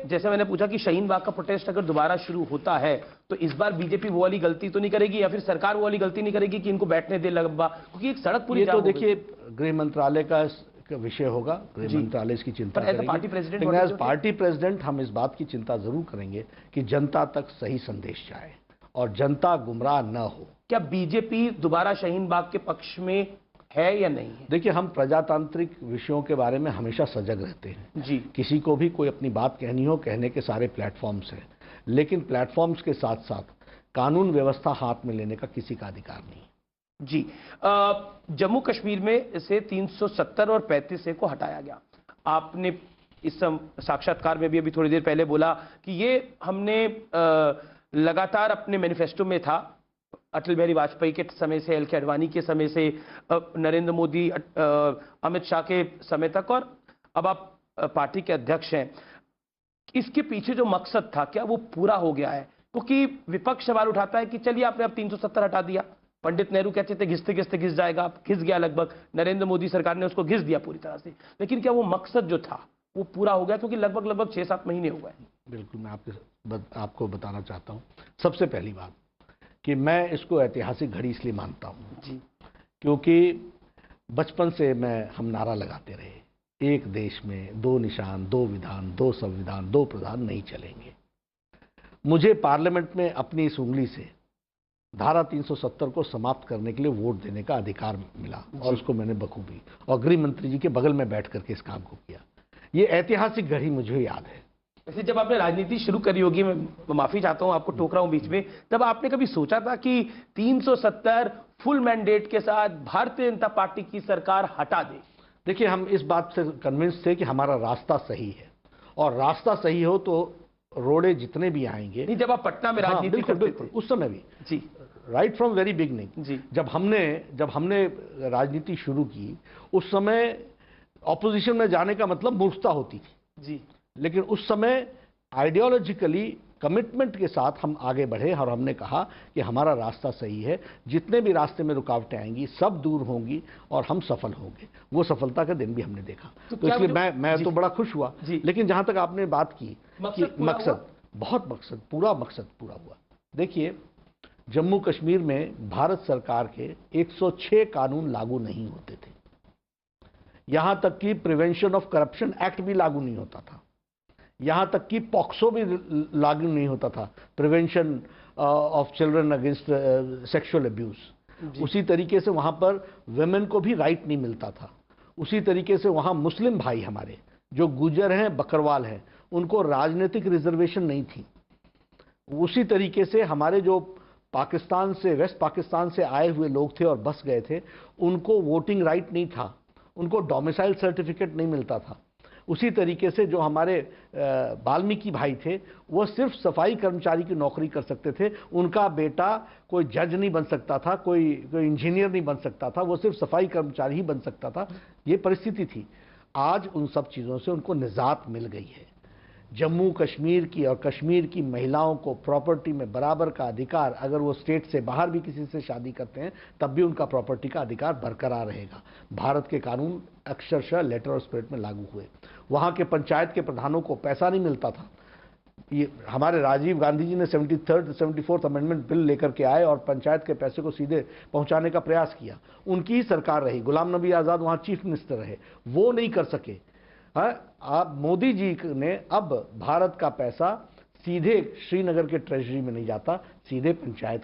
जैसे मैंने पूछा कि शाहीन बाग का प्रोटेस्ट अगर दोबारा शुरू होता है तो इस बार बीजेपी वो वाली गलती तो नहीं करेगी, या फिर सरकार वो वाली गलती नहीं करेगी कि इनको बैठने दे लंबा, क्योंकि एक सड़क पूरी जाम तो हो गई। देखिए गृह मंत्रालय का विषय होगा, गृह मंत्रालय इसकी चिंता करेगी। पार्टी प्रेसिडेंट, लेकिन एज पार्टी प्रेसिडेंट हम इस बात की चिंता जरूर करेंगे कि जनता तक सही संदेश जाए और जनता गुमराह न हो। क्या बीजेपी दोबारा शाहीन बाग के पक्ष में है या नहीं है? देखिए, हम प्रजातांत्रिक विषयों के बारे में हमेशा सजग रहते हैं जी। किसी को भी कोई अपनी बात कहनी हो, कहने के सारे प्लेटफॉर्म्स हैं, लेकिन प्लेटफॉर्म्स के साथ साथ कानून व्यवस्था हाथ में लेने का किसी का अधिकार नहीं। जी। जम्मू कश्मीर में से 370 और 35A को हटाया गया। आपने इस साक्षात्कार में भी अभी थोड़ी देर पहले बोला कि ये हमने लगातार अपने मैनिफेस्टो में था, अटल बिहारी वाजपेयी के समय से, एल के अडवाणी के समय से, नरेंद्र मोदी, अमित शाह के समय तक, और अब आप पार्टी के अध्यक्ष हैं। इसके पीछे जो मकसद था क्या वो पूरा हो गया है? क्योंकि विपक्ष सवाल उठाता है कि चलिए आपने अब 370 हटा दिया, पंडित नेहरू कहते थे घिसते घिसते घिस जाएगा, घिस गया लगभग, नरेंद्र मोदी सरकार ने उसको घिस दिया पूरी तरह से, लेकिन क्या वो मकसद जो था वो पूरा हो गया? क्योंकि लगभग 6-7 महीने हुए हैं। बिल्कुल, मैं आपको बताना चाहता हूँ सबसे पहली बात कि मैं इसको ऐतिहासिक घड़ी इसलिए मानता हूँ जी, क्योंकि बचपन से हम नारा लगाते रहे, एक देश में 2 निशान, 2 विधान, 2 संविधान, 2 प्रधान नहीं चलेंगे। मुझे पार्लियामेंट में अपनी इस उंगली से धारा 370 को समाप्त करने के लिए वोट देने का अधिकार मिला और उसको मैंने बखूबी और गृह मंत्री जी के बगल में बैठ करके इस काम को किया। ये ऐतिहासिक घड़ी मुझे याद है। वैसे जब आपने राजनीति शुरू करी होगी, मैं माफी चाहता हूं आपको टोक रहा हूं बीच में, तब आपने कभी सोचा था कि 370 फुल मैंडेट के साथ भारतीय जनता पार्टी की सरकार हटा दे? देखिए, हम इस बात से कन्विंस थे कि हमारा रास्ता सही है, और रास्ता सही हो तो रोड़े जितने भी आएंगे। नहीं, जब आप पटना में राजनीति करते थे उस समय भी जी, राइट फ्रॉम वेरी बिगनिंग जी, जब हमने राजनीति शुरू की, उस समय ऑपोजिशन में जाने का मतलब मूर्खता होती थी जी, लेकिन उस समय आइडियोलॉजिकली कमिटमेंट के साथ हम आगे बढ़े और हमने कहा कि हमारा रास्ता सही है, जितने भी रास्ते में रुकावटें आएंगी सब दूर होंगी और हम सफल होंगे। वो सफलता का दिन भी हमने देखा। तो इसलिए मैं तो बड़ा खुश हुआ। लेकिन जहां तक आपने बात की कि मकसद पूरा हुआ। देखिए, जम्मू कश्मीर में भारत सरकार के 106 कानून लागू नहीं होते थे, यहां तक कि प्रिवेंशन ऑफ करप्शन एक्ट भी लागू नहीं होता था, यहां तक कि पॉक्सो भी लागू नहीं होता था, prevention of children against sexual abuse. उसी तरीके से वहां पर वेमेन को भी राइट नहीं मिलता था। उसी तरीके से वहां मुस्लिम भाई हमारे जो गुजर हैं, बकरवाल हैं, उनको राजनीतिक रिजर्वेशन नहीं थी। उसी तरीके से हमारे जो पाकिस्तान से, वेस्ट पाकिस्तान से आए हुए लोग थे और बस गए थे, उनको वोटिंग राइट नहीं था, उनको डोमिसाइल सर्टिफिकेट नहीं मिलता था। उसी तरीके से जो हमारे वाल्मीकि भाई थे, वो सिर्फ सफाई कर्मचारी की नौकरी कर सकते थे, उनका बेटा कोई जज नहीं बन सकता था, कोई इंजीनियर नहीं बन सकता था, वो सिर्फ सफाई कर्मचारी ही बन सकता था। ये परिस्थिति थी। आज उन सब चीज़ों से उनको निजात मिल गई है। जम्मू कश्मीर की और कश्मीर की महिलाओं को प्रॉपर्टी में बराबर का अधिकार, अगर वो स्टेट से बाहर भी किसी से शादी करते हैं तब भी उनका प्रॉपर्टी का अधिकार बरकरार रहेगा। भारत के कानून अक्षरशः लेटर और स्पिरिट में लागू हुए। वहाँ के पंचायत के प्रधानों को पैसा नहीं मिलता था। ये हमारे राजीव गांधी जी ने 74th अमेंडमेंट बिल लेकर के आए और पंचायत के पैसे को सीधे पहुंचाने का प्रयास किया। उनकी ही सरकार रही, गुलाम नबी आज़ाद वहाँ चीफ मिनिस्टर रहे, वो नहीं कर सके। आप मोदी जी ने अब भारत का पैसा सीधे श्रीनगर के ट्रेजरी में नहीं जाता, सीधे पंचायत